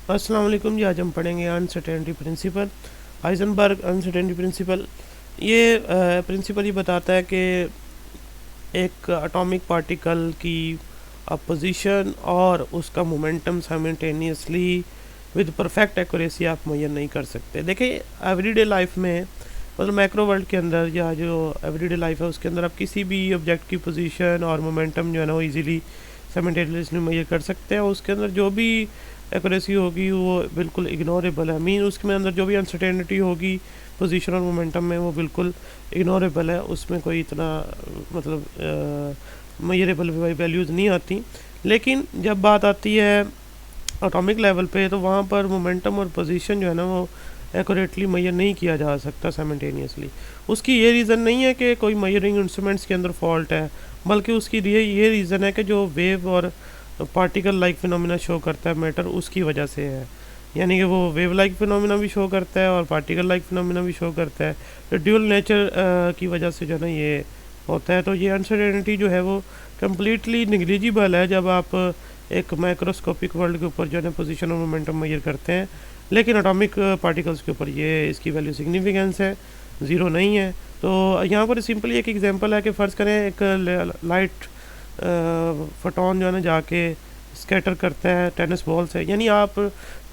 अस्सलाम वालेकुम जी। आज हम पढ़ेंगे uncertainty principle, Heisenberg uncertainty principle. ये प्रिंसिपल ये बताता है कि एक एटॉमिक पार्टिकल की पोजीशन और उसका momentum simultaneously with perfect accuracy आप मुहैया नहीं कर सकते। देखिए एवरीडे लाइफ में, मतलब मैक्रो वर्ल्ड के अंदर या जो एवरीडे लाइफ है उसके अंदर आप किसी भी ऑब्जेक्ट की पोजीशन और मोमेंटम जो है ना वो इजीली साइमल्टेनियसली मुहैया कर सकते हैं। उसके अंदर जो भी एक्यूरेसी होगी वो बिल्कुल इग्नोरेबल है। मीन उसके अंदर जो भी अनसर्टेनिटी होगी पोजीशन और मोमेंटम में वो बिल्कुल इग्नोरेबल है, उसमें कोई इतना मतलब मेजरेबल वैल्यूज़ नहीं आती। लेकिन जब बात आती है एटॉमिक लेवल पे तो वहाँ पर मोमेंटम और पोजीशन जो है ना वो एक्यूरेटली मेजर नहीं किया जा सकता साइमल्टेनियसली। उसकी ये रीज़न नहीं है कि कोई मेजरिंग इंस्ट्रूमेंट्स के अंदर फॉल्ट है, बल्कि उसकी ये रीज़न है कि जो वेव और पार्टिकल लाइक फिनोमिना शो करता है मैटर, उसकी वजह से है। यानी कि वो वेव लाइक फिनोमिना भी शो करता है और पार्टिकल लाइक फिनोमिना भी शो करता है। तो ड्यूल नेचर की वजह से जो है ना ये होता है। तो ये अनसर्टेनिटी जो है वो कम्प्लीटली निग्लिजिबल है जब आप एक माइक्रोस्कोपिक वर्ल्ड के ऊपर जो है ना पोजीशन और मोमेंटम मेजर करते हैं। लेकिन एटॉमिक पार्टिकल्स के ऊपर ये इसकी वैल्यू सिग्निफिकेंस है, ज़ीरो नहीं है। तो यहाँ पर सिंपली एक एग्जांपल है कि फ़र्ज़ करें एक लाइट फोटोन जो है ना जाके स्कैटर करता है टेनिस बॉल से। यानी आप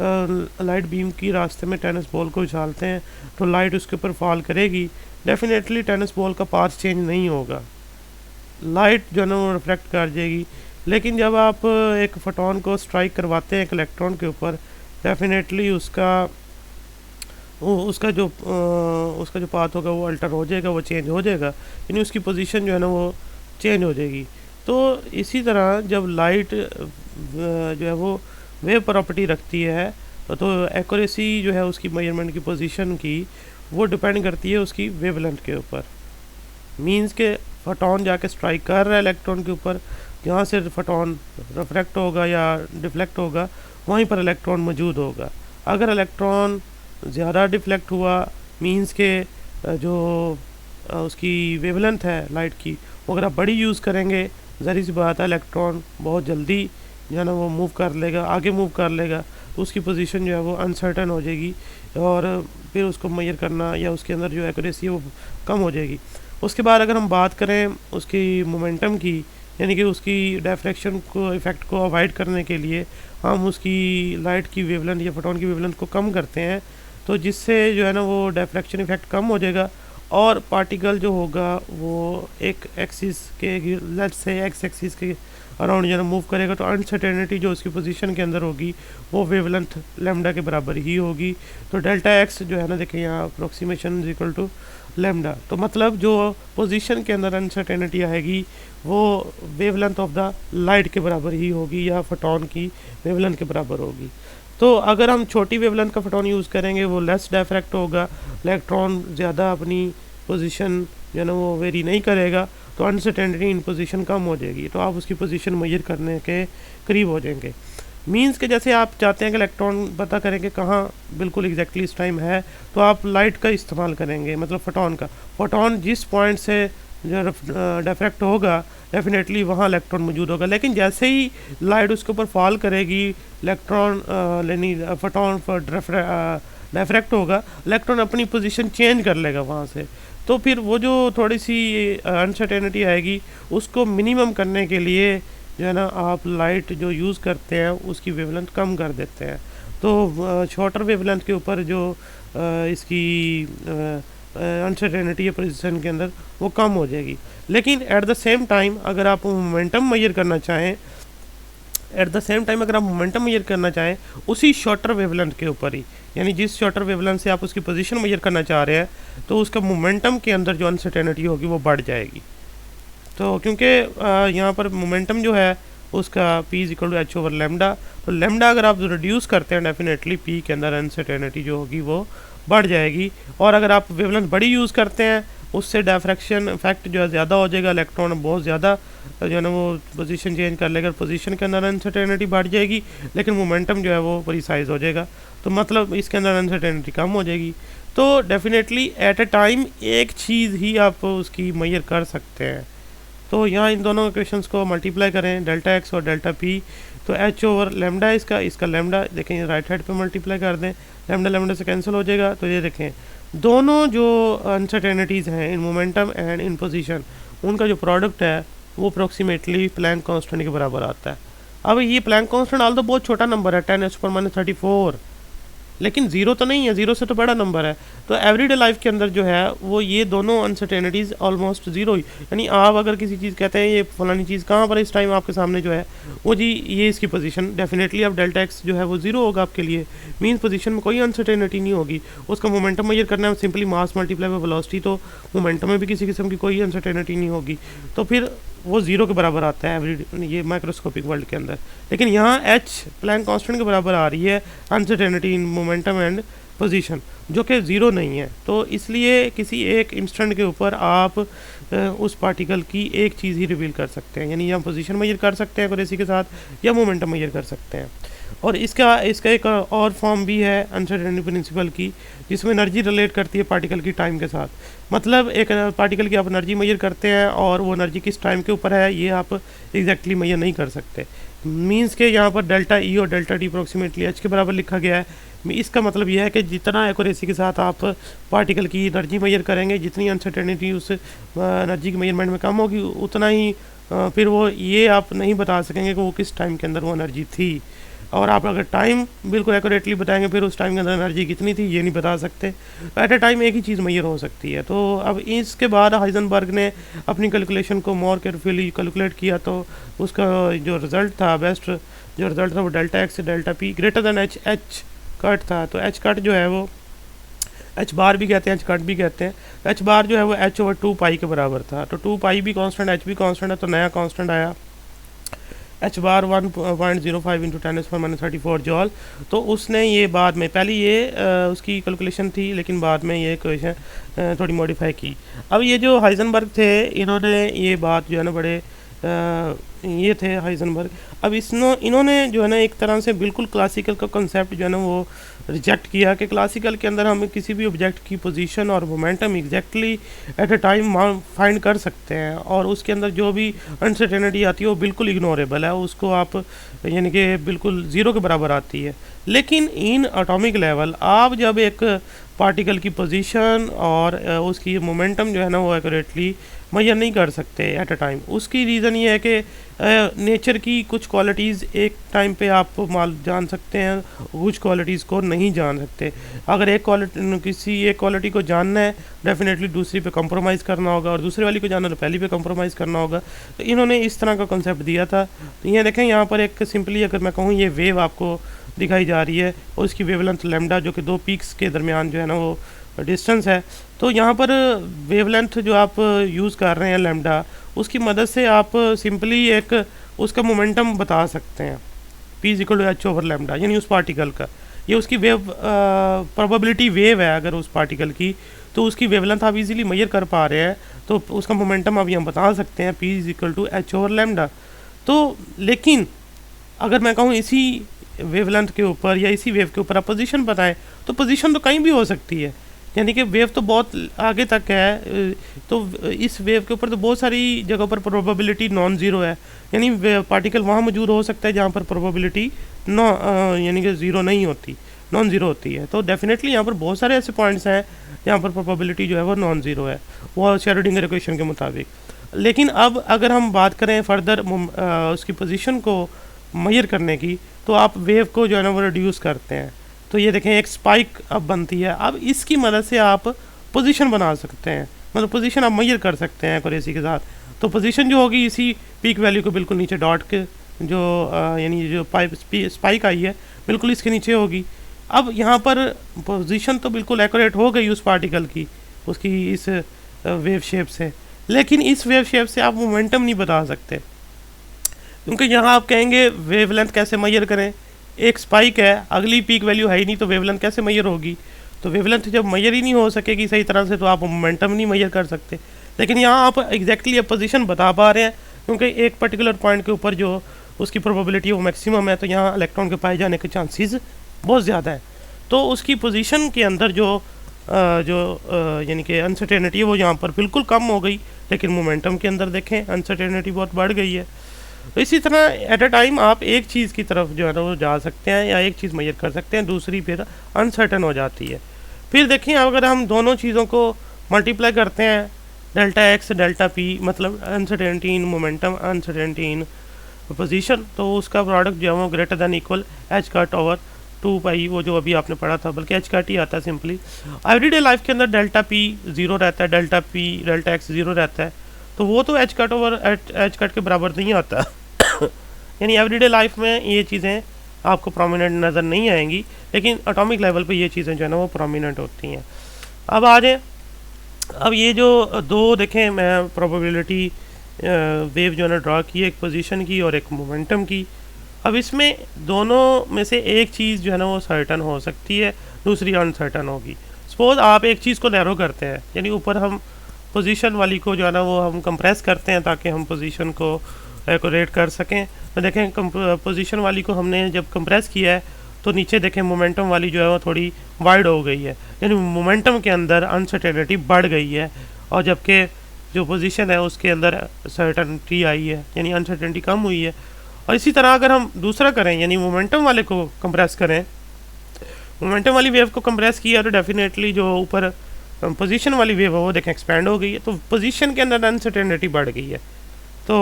लाइट बीम की रास्ते में टेनिस बॉल को उछालते हैं तो लाइट उसके ऊपर फॉल करेगी। डेफिनेटली टेनिस बॉल का पाथ चेंज नहीं होगा, लाइट जो है ना वो रिफ्लेक्ट कर जाएगी। लेकिन जब आप एक फोटोन को स्ट्राइक करवाते हैं एक इलेक्ट्रॉन के ऊपर, डेफिनेटली उसका जो पाथ होगा वो अल्टर हो जाएगा, वो चेंज हो जाएगा, यानी उसकी पोजीशन जो है ना वो चेंज हो जाएगी। तो इसी तरह जब लाइट जो है वो वेव प्रॉपर्टी रखती है तो एक्यूरेसी जो है उसकी मेजरमेंट की पोजीशन की वो डिपेंड करती है उसकी वेवलेंथ के ऊपर। मींस के फोटोन जाके स्ट्राइक कर रहा है इलेक्ट्रॉन के ऊपर, जहाँ से फोटोन रिफ्लेक्ट होगा या डिफ्लेक्ट होगा वहीं पर इलेक्ट्रॉन मौजूद होगा। अगर इलेक्ट्रॉन ज़्यादा डिफ्लेक्ट हुआ मींस के जो उसकी वेवलेंथ है लाइट की वो अगर आप बड़ी यूज़ करेंगे, ज़ाहिर सी बात है इलेक्ट्रॉन बहुत जल्दी जो है ना वो मूव कर लेगा, आगे मूव कर लेगा। तो उसकी पोजीशन जो है वो अनसर्टन हो जाएगी और फिर उसको मेजर करना या उसके अंदर जो एक्यूरेसी है वो कम हो जाएगी। उसके बाद अगर हम बात करें उसकी मोमेंटम की, यानी कि उसकी डायफ्रैक्शन को इफ़ेक्ट को अवॉइड करने के लिए हम उसकी लाइट की वेवलेंथ या फोटोन की वेवलेंथ को कम करते हैं, तो जिससे जो है ना वो डायफ्रैक्शन इफ़ेक्ट कम हो जाएगा और पार्टिकल जो होगा वो एक एक्सिस के लेट्स से एक्स एक्सिस के अराउंड जो है ना मूव करेगा। तो अनसर्टेनिटी जो उसकी पोजीशन के अंदर होगी वो वेवलेंथ लैम्डा के बराबर ही होगी। तो डेल्टा एक्स जो है ना देखिए यहाँ approximation is equal to lambda. तो मतलब जो पोजीशन के अंदर अनसर्टेनिटी आएगी वो वेवलेंथ ऑफ द लाइट के बराबर ही होगी या फोटोन की वेवलेंथ के बराबर होगी। तो अगर हम छोटी वेवलेंथ का फोटोन यूज़ करेंगे वो लेस डायफ्रैक्ट होगा, इलेक्ट्रॉन ज़्यादा अपनी पोजीशन जो है ना वो वेरी नहीं करेगा, तो अनसर्टेनिटी इन पोजीशन कम हो जाएगी। तो आप उसकी पोजीशन मेजर करने के करीब हो जाएंगे। मींस के जैसे आप चाहते हैं कि इलेक्ट्रॉन पता करें कि कहाँ बिल्कुल एग्जैक्टली इस टाइम है, तो आप लाइट का इस्तेमाल करेंगे, मतलब फोटोन का। फोटोन जिस पॉइंट से जो डिफ्रैक्ट होगा डेफिनेटली वहाँ इलेक्ट्रॉन मौजूद होगा। लेकिन जैसे ही लाइट उसके ऊपर फॉल करेगी इलेक्ट्रॉन यानी फोटोन पर डिफ्रैक्ट होगा, इलेक्ट्रॉन अपनी पोजीशन चेंज कर लेगा वहाँ से। तो फिर वो जो थोड़ी सी अनसर्टेनिटी आएगी उसको मिनिमम करने के लिए जो है ना आप लाइट जो यूज़ करते हैं उसकी वेवलेंथ कम कर देते हैं। तो शॉर्टर वेवलेंथ के ऊपर जो इसकी अनसर्टेनिटी है पोजीशन के अंदर वो कम हो जाएगी। लेकिन एट द सेम टाइम अगर आप मोमेंटम मेजर करना चाहें उसी शॉर्टर वेवलेंथ के ऊपर ही, यानी जिस शॉर्टर वेवलेंथ से आप उसकी पोजीशन मेजर करना चाह रहे हैं, तो उसका मोमेंटम के अंदर जो अनसर्टेनिटी होगी वो बढ़ जाएगी। तो क्योंकि यहाँ पर मोमेंटम जो है उसका p is equal to H over lambda, तो लेमडा अगर आप रिड्यूस करते हैं डेफिनेटली p के अंदर अनसर्टेनिटी जो होगी वो बढ़ जाएगी। और अगर आप वेवलेंथ बड़ी यूज़ करते हैं उससे डायफ्रैक्शन इफेक्ट जो है ज़्यादा हो जाएगा, इलेक्ट्रॉन बहुत ज़्यादा जो है ना वो पोजीशन चेंज कर लेगा, पोजीशन के अंदर अनसर्टेनिटी बढ़ जाएगी लेकिन मोमेंटम जो है वो प्रिसाइज हो जाएगा। तो मतलब इसके अंदर अनसर्टेनिटी कम हो जाएगी। तो डेफिनेटली एट अ टाइम एक चीज़ ही आप उसकी मेजर कर सकते हैं। तो यहाँ इन दोनों इक्वेशंस को मल्टीप्लाई करें डेल्टा एक्स और डेल्टा पी, तो एच ओवर लेमडा है इसका लेमडा देखें राइट साइड पे मल्टीप्लाई कर दें, लेमडा लेमडा से कैंसिल हो जाएगा। तो ये देखें दोनों जो अनसर्टेनिटीज़ हैं in momentum and in position, उनका जो प्रोडक्ट है वो अप्रोक्सीमेटली प्लैंक कांस्टेंट के बराबर आता है। अब ये प्लैंक कांस्टेंट आल तो बहुत छोटा नंबर है 10⁻34, लेकिन ज़ीरो तो नहीं है, ज़ीरो से तो बड़ा नंबर है। तो एवरीडे लाइफ के अंदर जो है वो ये दोनों अनसर्टेनिटीज़ ऑलमोस्ट ज़ीरो ही, यानी आप अगर किसी चीज़ कहते हैं ये फलानी चीज़ कहाँ पर इस टाइम आपके सामने जो है वो जी ये इसकी पोजीशन, डेफिनेटली अब डेल्टा एक्स जो है वो ज़ीरो होगा आपके लिए, मीन्स पोजीशन में कोई अनसर्टेनिटी नहीं होगी। उसका मोमेंटम मेजर करना है simply mass multiply by velocity, तो मोमेंटम में भी किसी किस्म की कोई अनसर्टेनिटी नहीं होगी, तो फिर वो ज़ीरो के बराबर आता है एवरी ये माइक्रोस्कोपिक वर्ल्ड के अंदर। लेकिन यहाँ एच प्लैंक कांस्टेंट के बराबर आ रही है uncertainty in momentum and position, जो कि ज़ीरो नहीं है। तो इसलिए किसी एक इंस्टेंट के ऊपर आप उस पार्टिकल की एक चीज़ ही रिवील कर सकते हैं, यानी या पोजीशन मेजर कर सकते हैं एक्यूरेसी के साथ या मोमेंटम मेजर कर सकते हैं। और इसका एक और फॉर्म भी है अनसर्टेनिटी प्रिंसिपल की, जिसमें एनर्जी रिलेट करती है पार्टिकल की टाइम के साथ। मतलब एक पार्टिकल की आप एनर्जी मेजर करते हैं और वो एनर्जी किस टाइम के ऊपर है ये आप एग्जैक्टली मेजर नहीं कर सकते। मींस के यहाँ पर डेल्टा ई और डेल्टा टी अप्रोक्सीमेटली एच के बराबर लिखा गया है। इसका मतलब यह है कि जितना एक्यूरेसी के साथ आप पार्टिकल की एनर्जी मेजर करेंगे, जितनी अनसर्टेनिटी उस एनर्जी के मेजरमेंट में कम होगी, उतना ही फिर वो ये आप नहीं बता सकेंगे कि वो किस टाइम के अंदर वो एनर्जी थी। और आप अगर टाइम बिल्कुल एक्यूरेटली बताएंगे फिर उस टाइम के अंदर एनर्जी कितनी थी ये नहीं बता सकते। एट ए टाइम एक ही चीज़ मेजर हो सकती है। तो अब इसके बाद हाइजेनबर्ग ने अपनी कैलकुलेशन को मोर केयरफुली कैलकुलेट किया, तो उसका जो रिज़ल्ट था बेस्ट जो रिज़ल्ट था वो delta x delta P greater than H cut था। तो एच कट जो है वो एच बार भी कहते हैं, एच कट भी कहते हैं। एच बार जो है वो एच ओवर 2 पाई के बराबर था। तो 2 पाई भी कांस्टेंट, एच भी कांस्टेंट है, तो नया कांस्टेंट आया एच बार 1.05 इंटू 10⁻34 जॉल। तो उसने ये बाद में पहले ये उसकी कैलकुलेशन थी, लेकिन बाद में ये इक्वेशन थोड़ी मॉडिफाई की। अब ये जो हाइजेनबर्ग थे इन्होंने ये बात जो है ना बड़े ये थे हाइजेनबर्ग। अब इन्होंने जो है ना एक तरह से बिल्कुल क्लासिकल का कंसेप्ट जो है ना वो रिजेक्ट किया कि क्लासिकल के अंदर हम किसी भी ऑब्जेक्ट की पोजीशन और momentum exactly at a time find कर सकते हैं, और उसके अंदर जो भी अनसर्टेनिटी आती है वो बिल्कुल इग्नोरेबल है, उसको आप यानी कि बिल्कुल ज़ीरो के बराबर आती है। लेकिन इन एटॉमिक लेवल आप जब एक पार्टिकल की पोजीशन और उसकी मोमेंटम जो है ना वो एक्यूरेटली मेजर नहीं कर सकते एट अ टाइम। उसकी रीज़न ये है कि नेचर की कुछ क्वालिटीज़ एक टाइम पे आप जान सकते हैं, कुछ क्वालिटीज़ को नहीं जान सकते। अगर किसी एक क्वालिटी को जानना है डेफिनेटली दूसरी पे कंप्रोमाइज़ करना होगा, और दूसरी वाली को जानना तो पहली पे कंप्रोमाइज़ करना होगा। तो इन्होंने इस तरह का कॉन्सेप्ट दिया था। तो ये देखें यहाँ पर एक सिंपली अगर मैं कहूँ ये वेव आपको दिखाई जा रही है और उसकी वेवलेंथ लैम्डा जो कि दो पीक्स के दरमियान जो है ना वो डिस्टेंस है। तो यहाँ पर वेवलेंथ जो आप यूज़ कर रहे हैं लैम्डा, उसकी मदद से आप सिंपली एक उसका मोमेंटम बता सकते हैं P = एच ओवर लैम्डा, यानी उस पार्टिकल का। ये उसकी वेव प्रोबेबिलिटी वेव है अगर उस पार्टिकल की, तो उसकी वेवलेंथ आप इजीली मेजर कर पा रहे हैं, तो उसका मोमेंटम अभी हम बता सकते हैं P = एच ओवर लैम्डा। तो लेकिन अगर मैं कहूँ इसी वेवलेंथ के ऊपर या इसी वेव के ऊपर आप पोजीशन बताएं, तो पोजीशन तो कहीं भी हो सकती है, यानी कि वेव तो बहुत आगे तक है। तो इस वेव के ऊपर तो बहुत सारी जगह पर प्रोबेबिलिटी नॉन ज़ीरो है, यानी पार्टिकल वहाँ मौजूद हो सकता है जहाँ पर प्रोबेबिलिटी यानी कि ज़ीरो नहीं होती, नॉन ज़ीरो होती है। तो डेफिनेटली यहाँ पर बहुत सारे ऐसे पॉइंट्स हैं जहाँ पर प्रोबेबिलिटी जो है वो नॉन ज़ीरो है, वो शेरोडिंगर इक्वेशन के मुताबिक। लेकिन अब अगर हम बात करें फर्दर उसकी पोजीशन को मेजर करने की, तो आप वेव को जो है ना वो रिड्यूस करते हैं। तो ये देखें एक स्पाइक अब बनती है। अब इसकी मदद से आप पोजीशन बना सकते हैं, मतलब पोजीशन आप मेजर कर सकते हैं एक्यूरेसी के साथ। तो पोजीशन जो होगी इसी पीक वैल्यू को बिल्कुल नीचे डॉट के जो यानी जो स्पाइक आई है बिल्कुल इसके नीचे होगी। अब यहाँ पर पोजीशन तो बिल्कुल एक्यूरेट हो गई उस पार्टिकल की उसकी इस वेव शेप से, लेकिन इस वेव शेप से आप मोमेंटम नहीं बता सकते, क्योंकि यहाँ आप कहेंगे वेवलेंथ कैसे मेजर करें, एक स्पाइक है, अगली पीक वैल्यू है ही नहीं, तो वेवलेंथ कैसे मेजर होगी। तो वेवलेंथ जब मेजर ही नहीं हो सकेगी सही तरह से, तो आप मोमेंटम नहीं मेजर कर सकते। लेकिन यहाँ आप एग्जैक्टली पोजीशन बता पा रहे हैं, क्योंकि एक पर्टिकुलर पॉइंट के ऊपर जो उसकी प्रोबेबिलिटी वो मैक्सिमम है, तो यहाँ इलेक्ट्रॉन के पाए जाने के चांसेस बहुत ज़्यादा है। तो उसकी पोजीशन के अंदर जो यानी कि अनसर्टेनिटी है वो यहाँ पर बिल्कुल कम हो गई, लेकिन मोमेंटम के अंदर देखें अनसर्टेनिटी बहुत बढ़ गई है। तो इसी तरह एट अ टाइम आप एक चीज़ की तरफ जो है ना वो जा सकते हैं या एक चीज़ मेजर कर सकते हैं, दूसरी फिर अनसर्टन हो जाती है। फिर देखिए अगर हम दोनों चीज़ों को मल्टीप्लाई करते हैं, डेल्टा एक्स डेल्टा पी, मतलब uncertainty in momentum uncertainty in position, तो उसका प्रोडक्ट जो है वो greater than equal H cut over 2 पाई, वो जो अभी आपने पढ़ा था, बल्कि एच कट ही आता है सिंपली। एवरीडे लाइफ के अंदर डेल्टा पी ज़ीरो रहता है, delta P delta x zero रहता है, तो वो तो H cut over H cut के बराबर नहीं आता। यानी एवरीडे लाइफ में ये चीज़ें आपको प्रोमिनेंट नज़र नहीं आएंगी, लेकिन एटॉमिक लेवल पे ये चीज़ें जो है ना वो प्रोमिनेंट होती हैं। अब आ जाए, अब ये जो दो देखें मैं प्रोबेबिलिटी वेव जो है ना ड्रा की है, एक पोजीशन की और एक मोमेंटम की। अब इसमें दोनों में से एक चीज़ जो है ना वो सर्टन हो सकती है, दूसरी अनसर्टन होगी। सपोज आप एक चीज़ को नैरो करते हैं, यानी ऊपर हम पोजीशन वाली को जो है ना वो हम कंप्रेस करते हैं ताकि हम पोजीशन को एक्यूरेट कर सकें। तो देखें पोजीशन वाली को हमने जब कंप्रेस किया है तो नीचे देखें मोमेंटम वाली जो है वो थोड़ी वाइड हो गई है, यानी मोमेंटम के अंदर अनसर्टेनिटी बढ़ गई है, और जबकि जो पोजीशन है उसके अंदर सर्टनिटी आई है, यानी अनसर्टेनिटी कम हुई है। और इसी तरह अगर हम दूसरा करें, यानी मोमेंटम वाले को कंप्रेस करें, मोमेंटम वाली वेव को कंप्रेस किया तो डेफिनेटली जो ऊपर पोजीशन वाली वेव है वो देखें एक्सपेंड हो गई है, तो पोजीशन के अंदर अनसर्टेनिटी बढ़ गई है। तो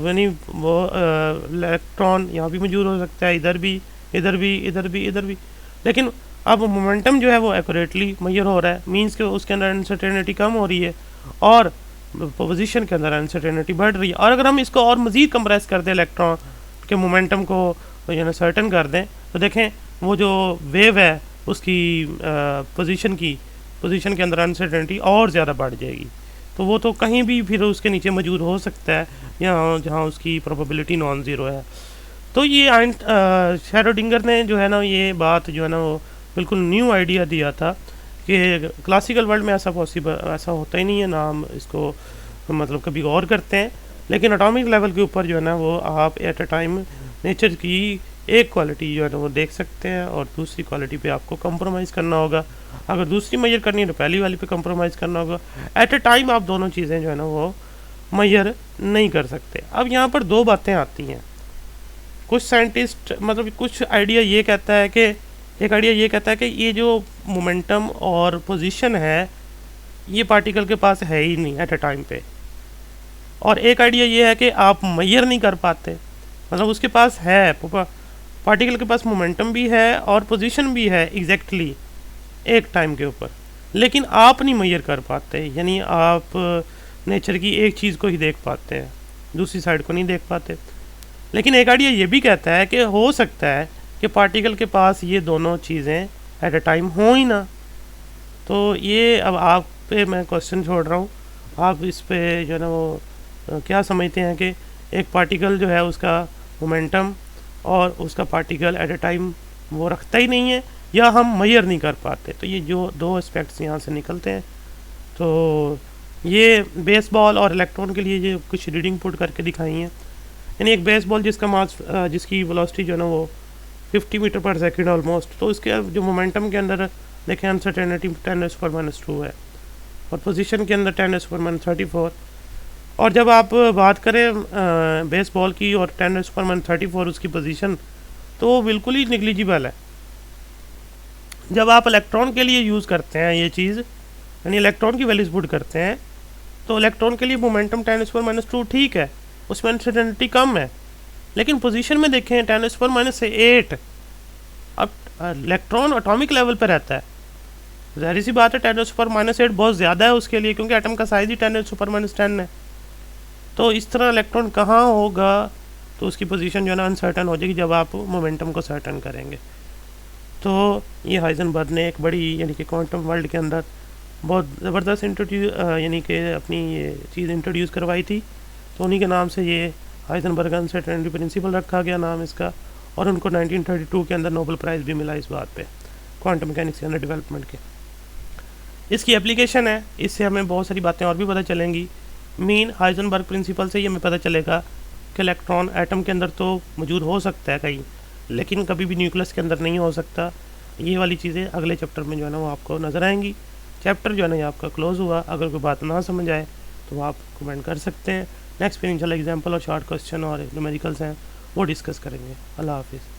यानी वो इलेक्ट्रॉन यहाँ भी मौजूद हो सकता है, इधर भी इधर भी इधर भी इधर भी, लेकिन अब मोमेंटम जो है वो एक्यूरेटली मेजर हो रहा है, मींस कि उसके अंदर अनसर्टेनिटी कम हो रही है और पोजीशन के अंदर अनसर्टेनिटी बढ़ रही है। और अगर हम इसको और मज़ीद कंप्रेस कर दें, इलेक्ट्रॉन के मोमेंटम को यानी सर्टन कर दें, तो देखें वो जो वेव है उसकी पोजीशन के अंदर अनसर्टेनिटी और ज़्यादा बढ़ जाएगी। तो वो तो कहीं भी फिर उसके नीचे मौजूद हो सकता है, यहाँ जहाँ उसकी प्रोबेबिलिटी नॉन ज़ीरो है। तो ये शेरोडिंगर ने जो है ना ये बात जो है ना वो बिल्कुल न्यू आइडिया दिया था कि क्लासिकल वर्ल्ड में ऐसा होता ही नहीं है, ना हम इसको मतलब कभी गौर करते हैं, लेकिन एटॉमिक लेवल के ऊपर जो है ना वो आप एट अ टाइम नेचर की एक क्वालिटी जो है ना वो देख सकते हैं और दूसरी क्वालिटी पे आपको कंप्रोमाइज़ करना होगा। अगर दूसरी मेजर करनी है तो पहली वाली पे कंप्रोमाइज़ करना होगा। एट अ टाइम आप दोनों चीज़ें जो है ना वो मेजर नहीं कर सकते। अब यहाँ पर दो बातें आती हैं, कुछ साइंटिस्ट मतलब कुछ आइडिया ये कहता है कि एक आइडिया ये कहता है कि ये जो मोमेंटम और पोजीशन है ये पार्टिकल के पास है ही नहीं एट अ टाइम पे, और एक आइडिया ये है कि आप मेजर नहीं कर पाते, मतलब उसके पास है, पार्टिकल के पास मोमेंटम भी है और पोजीशन भी है एग्जैक्टली एक टाइम के ऊपर, लेकिन आप नहीं मेजर कर पाते, यानी आप नेचर की एक चीज़ को ही देख पाते हैं, दूसरी साइड को नहीं देख पाते। लेकिन एक आइडिया ये भी कहता है कि हो सकता है कि पार्टिकल के पास ये दोनों चीज़ें एट अ टाइम हो ही ना। तो ये अब आप पे मैं क्वेश्चन छोड़ रहा हूँ, आप इस पे जो है ना वो क्या समझते हैं कि एक पार्टिकल जो है उसका मोमेंटम और उसका पार्टिकल एट अ टाइम वो रखता ही नहीं है, या हम मेजर नहीं कर पाते। तो ये जो दो एस्पेक्ट्स यहाँ से निकलते हैं। तो ये बेसबॉल और इलेक्ट्रॉन के लिए ये कुछ रीडिंग पुट करके दिखाई हैं, यानी एक बेसबॉल जिसका मास जिसकी वेलोसिटी जो है ना वो 50 मीटर पर सेकंड ऑलमोस्ट, तो इसके जो मोमेंटम के अंदर देखें अनसर्टेनिटी 10⁻⁻² है और पोजीशन के अंदर 10⁻34। और जब आप बात करें बेसबॉल की और 10⁻34 उसकी पोजीशन, तो वो बिल्कुल ही निग्लिजिबल है। जब आप इलेक्ट्रॉन के लिए यूज़ करते हैं ये चीज़, यानी इलेक्ट्रॉन की वैल्यूज पुट करते हैं, तो इलेक्ट्रॉन के लिए मोमेंटम 10⁻² ठीक है, उसमें अनसर्टेनिटी कम है, लेकिन पोजीशन में देखें 10⁻8। अब इलेक्ट्रॉन एटॉमिक लेवल पर रहता है, ज़ाहिर सी बात है 10⁻8 बहुत ज़्यादा है उसके लिए, क्योंकि एटम का साइज़ ही 10⁻10 है। तो इस तरह इलेक्ट्रॉन कहाँ होगा, तो उसकी पोजीशन जो है ना अनसर्टन हो जाएगी जब आप मोमेंटम को सर्टन करेंगे। तो ये हाइजेनबर्ग ने एक बड़ी यानी कि क्वांटम वर्ल्ड के अंदर बहुत ज़बरदस्त यानी कि अपनी ये चीज़ इंट्रोड्यूस करवाई थी, तो उन्हीं के नाम से ये हाइजेनबर्ग अनसर्टेनिटी प्रिंसिपल रखा गया नाम इसका, और उनको 1932 के अंदर नोबेल प्राइज़ भी मिला इस बात पे, क्वांटम मैकेनिक्स के अंदर डेवलपमेंट के। इसकी एप्लीकेशन है, इससे हमें बहुत सारी बातें और भी पता चलेंगी। मेन हाइजेनबर्ग प्रिंसिपल से ये हमें पता चलेगा कि इलेक्ट्रॉन एटम के अंदर तो मौजूद हो सकता है कहीं, लेकिन कभी भी न्यूक्लियस के अंदर नहीं हो सकता। ये वाली चीज़ें अगले चैप्टर में जो है ना वो आपको नज़र आएंगी। चैप्टर जो है ना ये आपका क्लोज़ हुआ। अगर कोई बात ना समझ आए तो आप कमेंट कर सकते हैं। नेक्स्ट फिर इंशाल्लाह एग्जाम्पल और शॉर्ट क्वेश्चन और न्यूमेरिकल्स हैं वो डिस्कस करेंगे। अल्लाह हाफिज़।